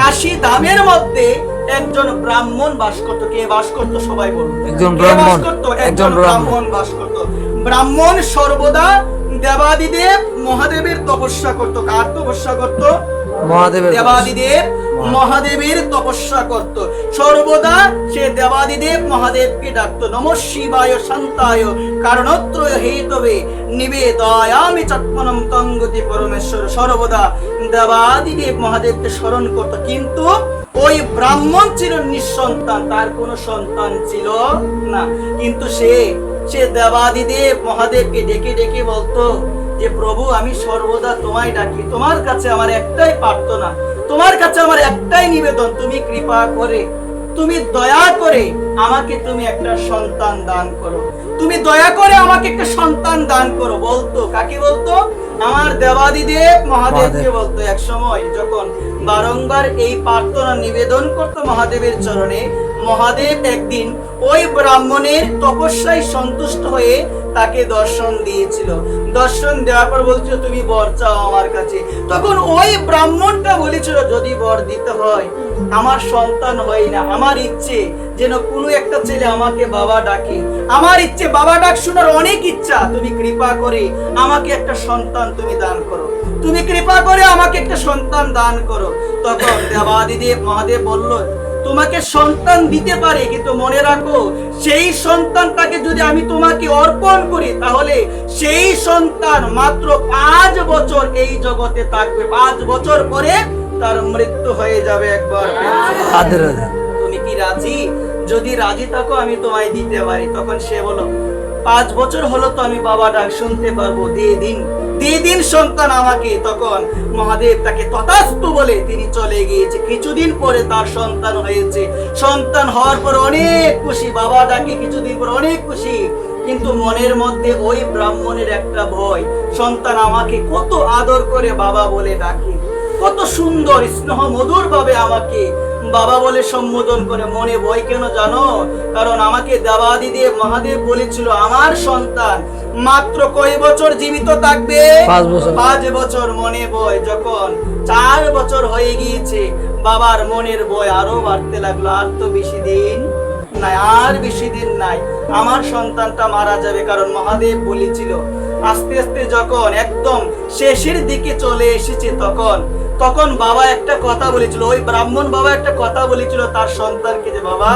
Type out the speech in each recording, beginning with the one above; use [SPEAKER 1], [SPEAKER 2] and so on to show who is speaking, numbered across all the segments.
[SPEAKER 1] কাশী ধামের মধ্যে একজন ব্রাহ্মণ বাস করতো। কে বাস করতো সবাই বলুন?
[SPEAKER 2] একজন
[SPEAKER 1] কে
[SPEAKER 2] ব্রাহ্মণ।
[SPEAKER 1] বাস করতো? একজন ব্রাহ্মণ বাস করতো। ব্রাহ্মণ সর্বদা দেবাদিদেব মহাদেবের তপস্যা করতো। কার তপস্যা করতো?
[SPEAKER 2] মহাদেবের
[SPEAKER 1] দেবাদিদেব মহাদেবের তপস্যা করত। সর্বদা সে দেবাদিদেব মহাদেবকে ডাকতো, নমঃ শিবায় শান্তায় কারণত্রয় হেতবে নিবেদয়ামি চত্মনম তঙ্গতি পরমেশ্বর। সর্বদা দেবাদিদেব মহাদেবকে স্মরণ করত। কিন্তু ওই ব্রাহ্মণ ছিল নিঃসন্তান, তার কোনো সন্তান ছিল না। কিন্তু সে দেবাদিদেব মহাদেবকে ডেকে ডেকে বলতো যে প্রভু, আমি সর্বদা তোমায় ডাকি, তোমার কাছে আমার একটাই প্রার্থনা, তোমার কাছে আমার একটাই নিবেদন, তুমি কৃপা করে, তুমি দয়া করে আমাকে তুমি একটা সন্তান দান করো, তুমি দয়া করে আমাকে একটা সন্তান দান করো। বলতো, কাকে বলতো? আমার দেবাদিদেব মহাদেবকে বলতো। এক সময় যখন বারংবার এই প্রার্থনা নিবেদন করতো মহাদেবের চরণে, মহাদেব একদিন ওই ব্রাহ্মণের তপস্যায় সন্তুষ্ট হয়ে তাকে দর্শন দিয়েছিল। দর্শন দেওয়ার পর বলছিল, তুমি বর চাও আমার কাছে। তখন ওই ব্রাহ্মণটা বলেছিল, যদি বর দিতে হয়, আমার সন্তান হয় না, আমার ইচ্ছে যেন কোনো একটা ছেলে আমাকে বাবা ডাকে, আমার ইচ্ছে বাবা ডাক শোনার অনেক ইচ্ছা, তুমি কৃপা করে আমাকে একটা সন্তান তুমি দান করো, তুমি কৃপা করে আমাকে একটা সন্তান দান করো। তখন দেবাদিদেব মহাদেব বলল, তোমাকে সন্তান দিতে পারে, কিন্তু মনে রাখো, সেই সন্তানটাকে যদি আমি তোমাকে অর্পণ করি, তাহলে সেই সন্তান মাত্র 5 বছর এই জগতে থাকবে, 5 বছর পরে তার মৃত্যু হয়ে যাবে। একবার তুমি কি রাজি? যদি রাজি থাকো আমি তোমায় দিতে পারি। তখন সে বলল, 5 বছর হলো তো আমি বাবা ডাক শুনতে পারবো, দিয়ে দিন সন্তান আমাকে। তখন মহাদেব তাকে তথাস্তু বলে তিনি চলে গিয়েছে। কিছুদিন পরে তার সন্তান হয়েছে। সন্তান হওয়ার পর অনেক খুশি, বাবা ডাকে কিছুদিন পর অনেক খুশি। কিন্তু মনের মধ্যে ওই ব্রাহ্মণের একটা ভয়, সন্তান আমাকে কত আদর করে বাবা বলে ডাকে, কত সুন্দর স্নেহ মধুর ভাবে আমাকে বাবা বলে সম্বোধন করে, মনে ভয় কেন জানো? কারণ আমাকে দেবাদিদেব মহাদেব বলেছিল আমার সন্তান মাত্র কয় বছর জীবিত থাকবে? 5 বছর। মনে ভয়। যখন 4 বছর হয়ে গিয়েছে, বাবার মনের ভয় আরো বাড়তে লাগলো, আর তো বেশি দিন নাই, আর বেশি দিন নাই, আমার সন্তানটা মারা যাবে। কারণ মহাদেব বলেছিল। আস্তে আস্তে যখন একদম শেষের দিকে চলে এসেছে, তখন বাবা একটা কথা বলেছিল, ওই ব্রাহ্মণ বাবা একটা কথা বলেছিল তার সন্তানকে, যে বাবা,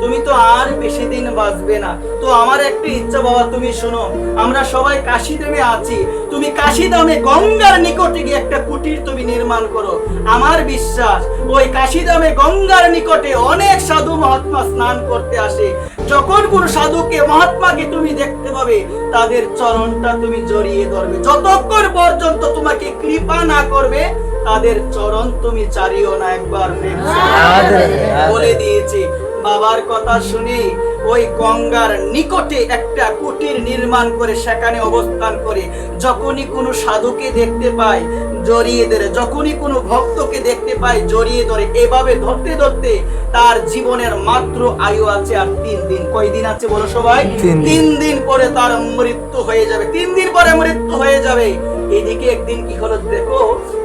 [SPEAKER 1] তুমি তো আর বেশি দিন বাঁচবে না, তো আমার একটা ইচ্ছা বাবা, তুমি শোনো, আমরা সবাই কাশীধামে আছি, তুমি কাশীধামে গঙ্গার নিকটে গিয়ে একটা কুটির তুমি নির্মাণ করো। আমার বিশ্বাস ওই কাশীধামে গঙ্গার নিকটে অনেক সাধু মহাত্মা স্নান করতে আসে। যখন কোন সাধুকে মহাত্মাকে তুমি দেখতে পাবে, তাদের চরণটা তুমি জড়িয়ে ধরবে, যতক্ষণ পর্যন্ত তোমাকে কৃপা না করবে তাদের চরণ তুমি ছাড়িও না। একবার বলে দিয়েছে। বাবার কথা শুনে ওই গঙ্গার নিকটে একটা কুটির নির্মাণ করে সেখানে অবস্থান করে, যখনই কোনো সাধুকে দেখতে পায় জড়িয়ে ধরে, যখনই কোনো ভক্তকে দেখতে পায় জড়িয়ে ধরে, এভাবে ধরতে ধরতে তার জীবনের মাত্র আয়ু আছে আর 3 দিন। কয় দিন আছে বলো সবাই? 3 দিন পরে তার মৃত্যু হয়ে যাবে। 3 দিন পরে মৃত্যু হয়ে যাবে। এদিকে একদিন কি হলো দেখো,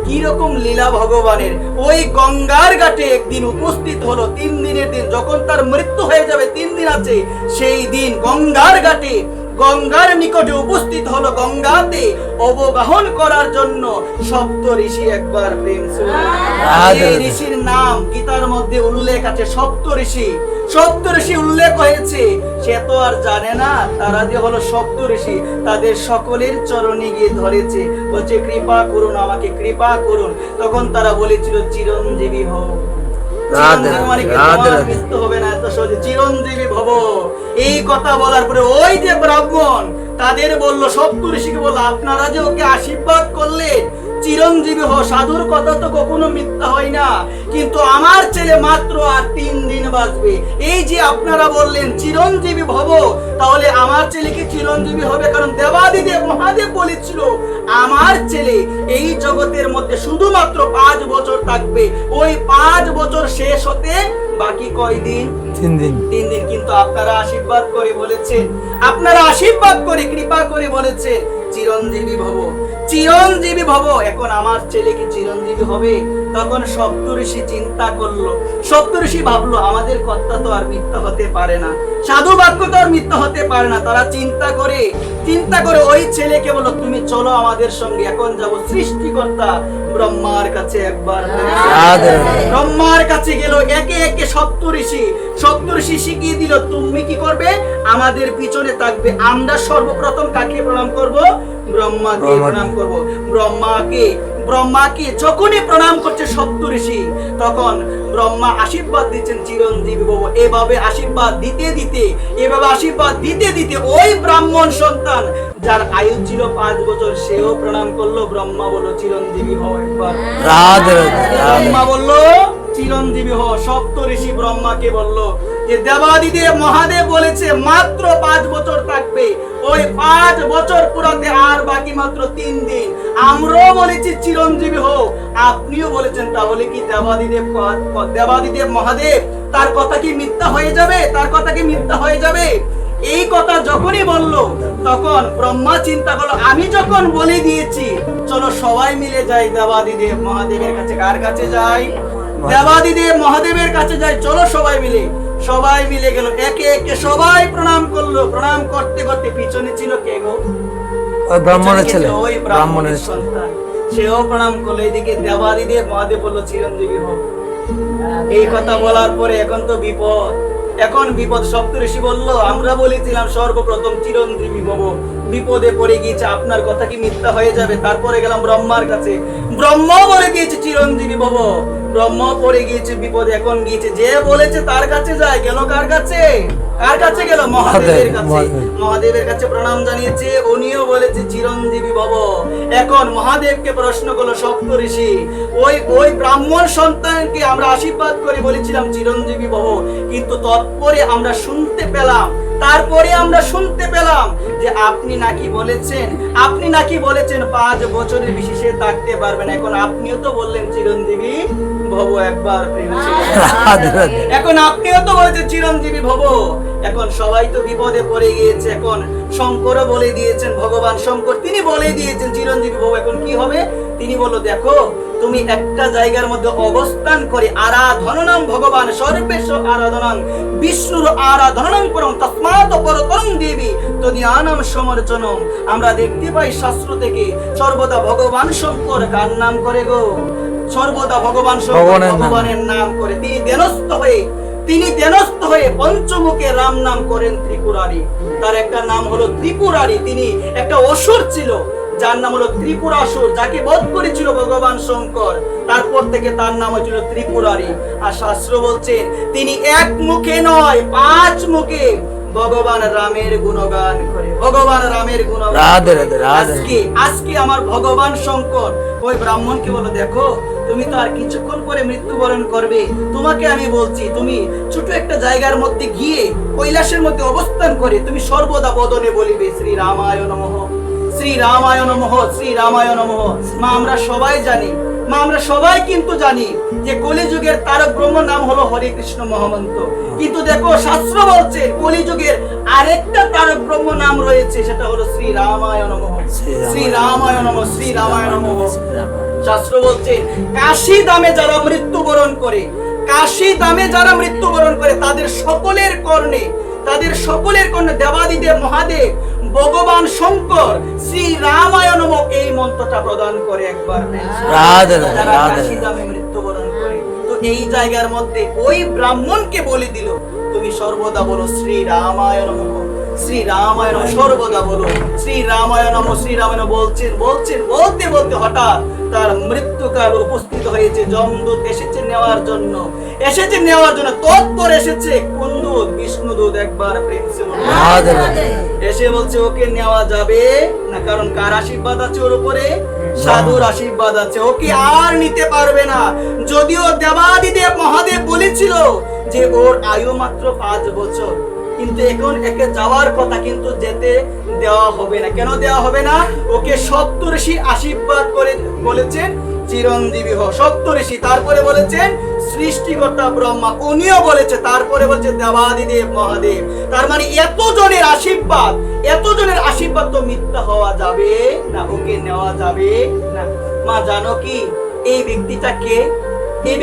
[SPEAKER 1] কি রকম লীলা ভগবানের। ওই গঙ্গার ঘাটে একদিন উপস্থিত হলো 3 দিনের দিন, যখন তার মৃত্যু হয়ে যাবে, 3 দিন আছে, সেই দিন গঙ্গার ঘাটে গঙ্গার নিকটে উপস্থিত হলো, গঙ্গাতে অবগাহন করার জন্য সপ্ত ঋষি। একবার প্রেম এই ঋষির নাম গীতার মধ্যে উল্লেখ আছে, সপ্ত ঋষি উল্লেখ হয়েছে। সে তো আর জানে না তারা যে হলো সপ্ত ঋষি, তাদের সকলের চরণে গিয়ে ধরেছে, বলছে কৃপা করুন, আমাকে কৃপা করুন। তখন তারা বলেছিল চিরঞ্জীবী হও, চিরঞ্জীবী ভব। এই কথা বলার পরে ওই যে ব্রাহ্মণ তাদের বললো, সপ্ত ঋষিকে বললো, আপনারা যে ওকে আশীর্বাদ করলেন চিরঞ্জীবী হও, সাধুর কথা তো কখনো মিথ্যা হয় না, কিন্তু আমার ছেলে মাত্র আর 3 দিন বাঁচবে। এই যে আপনারা বললেন চিরঞ্জীবী ভব, তাহলে আমার ছেলে কি চিরঞ্জীবী হবে? কারণ দেবাদিদেব মহাদেব বলেছিল আমার ছেলে এই জগতের মধ্যে শুধুমাত্র 5 বছর থাকবে। ওই 5 বছর শেষ হতে বাকি কয় দিন?
[SPEAKER 2] 3 দিন।
[SPEAKER 1] কিন্তু আপনারা আশীর্বাদ করে বলেছেন, আপনারা আশীর্বাদ করে কৃপা করে বলেছে চিরঞ্জীবী ভব, চিরঞ্জীবী ভব। এখন আমার ছেলে কি চিরঞ্জীবী হবে? তখন সপ্ত ঋষি চিন্তা করলো, সপ্তর্ষি ভাবলো আমাদের কথা তো আর মিথ্যা হতে পারে না, সাধু বাক্য তো আর মিথ্যা হতে পারে না। তারা চিন্তা করে ওই ছেলেকে বললো তুমি চলো আমাদের সঙ্গে, এখন যাব সৃষ্টিকর্তা ব্রহ্মার কাছে। একবার ব্রহ্মার কাছে গেল, একে একে সপ্তর্ষি শিখিয়ে দিল তুমি কি করবে, আমাদের পিছনে থাকবে। আমরা সর্বপ্রথম কাকে প্রণাম করব? ব্রহ্মাকে প্রণাম করব। ব্রহ্মাকে যখনই প্রণাম করছে সপ্তর্ষি, তখন ব্রহ্মা আশীর্বাদ দিচ্ছেন চিরঞ্জীবী ভব। এভাবে আশীর্বাদ দিতে দিতে ওই ব্রাহ্মণ সন্তান যার আয়ু ছিল 5 বছর, সেও প্রণাম করলো। ব্রহ্মা বলল চিরঞ্জীবী হও। একবার ব্রহ্মা বলল চিরঞ্জীবী হও। সপ্তর্ষি ব্রহ্মাকে বলল যে দেবাদিদেব মহাদেব বলেছে মাত্র 5 বছর থাকবে, ওই 5 বছর পুরাতে আর বাকি মাত্র 3 দিন। আমরাও বলেছি চিরঞ্জীবী হও, আপনিও বলেছেন, তাহলে কি দেবাদিদেব মহাদেব তার কথা কি মিথ্যা হয়ে যাবে? এই কথা যখনই বলল, তখন ব্রহ্মা চিন্তা করলো আমি যখন বলে দিয়েছি, চলো সবাই মিলে যাই দেবাদিদেব মহাদেবের কাছে। কার কাছে যাই? দেবাদিদেব মহাদেবের কাছে যাই। চলো সবাই মিলে গেল, একে একে সবাই প্রণাম করলো। প্রণাম করতে করতে পিছনে ছিল কে গো?
[SPEAKER 2] ওই ব্রাহ্মণের ছেলে,
[SPEAKER 1] ওই ব্রাহ্মণের সন্তান, সেও প্রণাম করলো। এদিকে দেবাদিদেব মহাদেব বলল চিরঞ্জীবী হোক। এই কথা বলার পরে এখন তো বিপদ। সপ্তর্ষি বলল আমরা বলেছিলাম সর্বপ্রথম চিরঞ্জীবী ভব, বিপদে পড়ে গিয়েছে, আপনার কথা কি মিথ্যা হয়ে যাবে? তারপরে গেলাম ব্রহ্মার কাছে, ব্রহ্মা বলে দিয়েছে চিরঞ্জীবী ভব। ব্রহ্মা পড়ে গিয়েছে বিপদে, এখন গিয়েছে যে বলেছে তার কাছে যায়। গেল কার কাছে গেল? মহাদেবের কাছে প্রণাম জানিয়েছে, উনিও বলেছে চিরঞ্জীবী ভব। এখন মহাদেবকে প্রশ্ন করলো সপ্তর্ষি, ওই ব্রাহ্মণ সন্তানকে আমরা আশীর্বাদ করে বলেছিলাম চিরঞ্জীবী ভব, কিন্তু তারপরে আমরা শুনতে পেলাম যে আপনি নাকি বলেছেন 5 বছরের বেশি সে থাকতে পারবে না। এখন আপনিও তো বললেন চিরঞ্জীবী ভব। একবার এখন আপনিও তো বলেছেন চিরঞ্জীবী ভব। এখন সবাই তো বিপদে পড়ে গিয়েছে। এখন শঙ্করও বলে দিয়েছেন, ভগবান শঙ্কর তিনি বলে দিয়েছেন চিরঞ্জীবী ভব। এখন কি হবে? তিনি বলল দেখো, তুমি একটা জায়গার মধ্যে অবস্থান করে আরাধনাং ভগবান সর্বেশ আরাধনাং বিষ্ণুর আরাধনাং করং তস্মাৎ পরতরং দেবী তদিয়ানাম সমর্চনম। আমরা দেখতে পাই শাস্ত্র থেকে সর্বদা ভগবান শঙ্কর কার নাম করে গো? সর্বদা ভগবান শঙ্কর ভগবানের নাম করে। তিনি দেনস্থ হয়ে পঞ্চমুখে রাম নাম করেন ত্রিপুরারি। তার একটা নাম হলো ত্রিপুরারি। তিনি একটা অসুর ছিল যার নাম হলো ত্রিপুরাসুর, যাকে বধ করেছিল ভগবান শঙ্কর। তারপর থেকে তার নাম হয়েছিল ত্রিপুরারি। আর শাস্ত্র বলছেন তিনি 1 মুখে নয় 5 মুখে ভগবান রামের গুণগান করে। আজকে আমার ভগবান শঙ্কর ওই ব্রাহ্মণকে বলো দেখো, তুমি তো আর কিছুক্ষণ পরে মৃত্যুবরণ করবে, তোমাকে আমি বলছি তুমি ছোট একটা জায়গার মধ্যে গিয়ে কৈলাসের মধ্যে অবস্থান করে তুমি সর্বদা বদনে বলিবে শ্রী রামায় নমঃ, শ্রী রামায় নমঃ, শ্রী রামায় নমঃ। আমরা সবাই কিন্তু জানি যে কলিযুগের তারক ব্রহ্ম নাম হলো হরে কৃষ্ণ মহামন্ত্র। কিন্তু দেখো শাস্ত্র বলছে কলিযুগের আরেকটা তারক ব্রহ্ম নাম রয়েছে, সেটা হলো শ্রী রামায় নমঃ, শ্রী রামায় নমঃ, শ্রী রামায় নমঃ। শাস্ত্র বলছে কাশী ধামে যারা মৃত্যুবরণ করে তাদের সকলের কর্ণে দেবাদিদেব মহাদেব ভগবান শঙ্কর শ্রী রামায় নমঃ এই মন্ত্রটা প্রদান করে। একবার কাশী ধামে মৃত্যুবরণ করে, তো এই জায়গার মধ্যে ওই ব্রাহ্মণকে বলে দিল তুমি সর্বদা বলো শ্রী রামায় নমঃ, শ্রী রামায় নমঃ, সর্বদা বলো শ্রী রামায় নমঃ, শ্রী রামায় নমঃ। বলতে হঠাৎ তার মৃত্যুকাল উপস্থিত হয়েছে। যমদূত এসেছে নেওয়ার জন্য তৎপর এসেছে কোন দূত? বিষ্ণুদূত। একবার এসে বলছে ওকে নেওয়া যাবে না, কারণ কার আশীর্বাদ আছে ওর উপরে? সাধুর আশীর্বাদ আছে, ওকে আর নিতে পারবে না। যদিও দেবাদিদেব মহাদেব বলেছিল যে ওর আয়ু মাত্র 5 বছর, কিন্তু এখন একে যাওয়ার কথা, কিন্তু যেতে দেওয়া হবে না। কেন দেওয়া হবে না? ওকে সপ্তর্ষি আশীর্বাদ করে বলেছেন চিরঞ্জীবী হও। সপ্তর্ষি, তারপরে বলেছেন সৃষ্টিকর্তা ব্রহ্মা, উনিও বলেছে, তারপরে বলছে দেবাদিদেব মহাদেব। তার মানে এতজনের আশীর্বাদ তো মিথ্যা হওয়া যাবে না, ওকে নেওয়া যাবে না। মা জানো কি এই ব্যক্তিটা কে? এই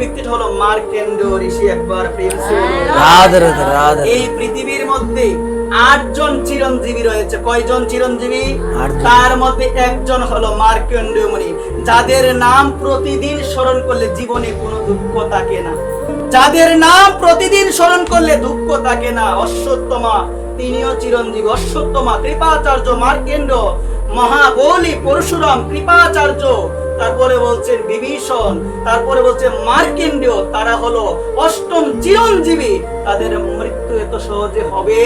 [SPEAKER 1] ব্যক্তিটা হলো মার্কেন্ডেয় ঋষি। একবার প্রেম সে বলুন।
[SPEAKER 2] রাধে রাধে রাধে।
[SPEAKER 1] এই পৃথিবীর মধ্যে 8 জন চিরঞ্জীবী রয়েছে। কয়জন চিরঞ্জীবী?
[SPEAKER 2] 8 জন।
[SPEAKER 1] তার মধ্যে একজন হলো মার্কেন্ডেয় মুনি, যাদের নাম প্রতিদিন স্মরণ করলে জীবনে কোনো দুঃখ থাকে না। যাদের নাম প্রতিদিন স্মরণ করলে দুঃখ থাকে না। অশ্বত্থমা তিনিও চিরঞ্জীবী। অশ্বত্থমা, কৃপাচার্য, মার্কেন্ডেয়, মহাবলী, পরশুরাম, কৃপাচার্য, তারপরে বলছেন বিভীষণ, তারপরে বলছে মার্কেন্ডেয়, তারা হলো 8ম চিরঞ্জীবী। তাদের মৃত্যু এত সহজে হবে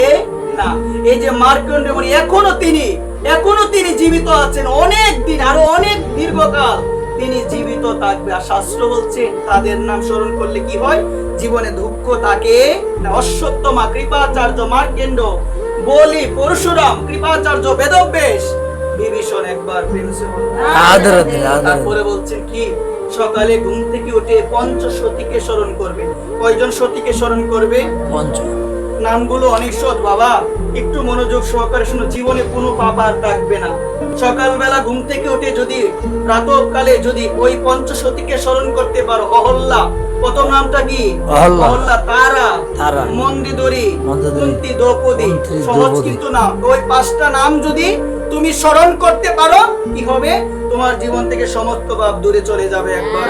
[SPEAKER 1] না। এই যে মার্কেন্ডেয় মুনি এখনো তিনি জীবিত আছেন, অনেক দিন, আরো অনেক দীর্ঘকাল তিনি জীবিত থাকবে। আর শাস্ত্র বলছে তাদের নাম স্মরণ করলে কি হয়? জীবনে দুঃখ থাকে না। অশ্বত্থমা, কৃপাচার্য, মার্কেন্ডেয়, বলি, পরশুরাম, কৃপাচার্য, বেদব্যাস, বিভীষণ। একবার প্রেম সে বলুন।
[SPEAKER 2] রাধে রাধে রাধে।
[SPEAKER 1] তারপরে বলছেন কি? সকালে ঘুম থেকে উঠে পঞ্চসতীকে স্মরণ করবে। কয়জন সতীকে স্মরণ করবে?
[SPEAKER 2] পঞ্চ।
[SPEAKER 1] নামগুলো অনেক সৎ বাবা, একটু মনোযোগ সহকারে শুনো, জীবনে কোনো পাপ আর থাকবে না। সকালবেলা ঘুম থেকে উঠে যদি প্রাতঃকালে যদি ওই পঞ্চসতীকে স্মরণ করতে পারো। অহল্যা, প্রথম নামটা কি?
[SPEAKER 2] অহল্যা।
[SPEAKER 1] অহল্যা, তারা,
[SPEAKER 2] তারা,
[SPEAKER 1] মন্দিদরি,
[SPEAKER 2] মন্দিদরি,
[SPEAKER 1] কুন্তি, দ্রৌপদী।
[SPEAKER 2] কুন্তি,
[SPEAKER 1] সহজ
[SPEAKER 2] দ্রৌপদী।
[SPEAKER 1] কিন্তু না। ওই 5টা নাম যদি তুমি স্মরণ করতে পারো, কি হবে? তোমার জীবন থেকে সমস্ত পাপ দূরে চলে যাবে। একবার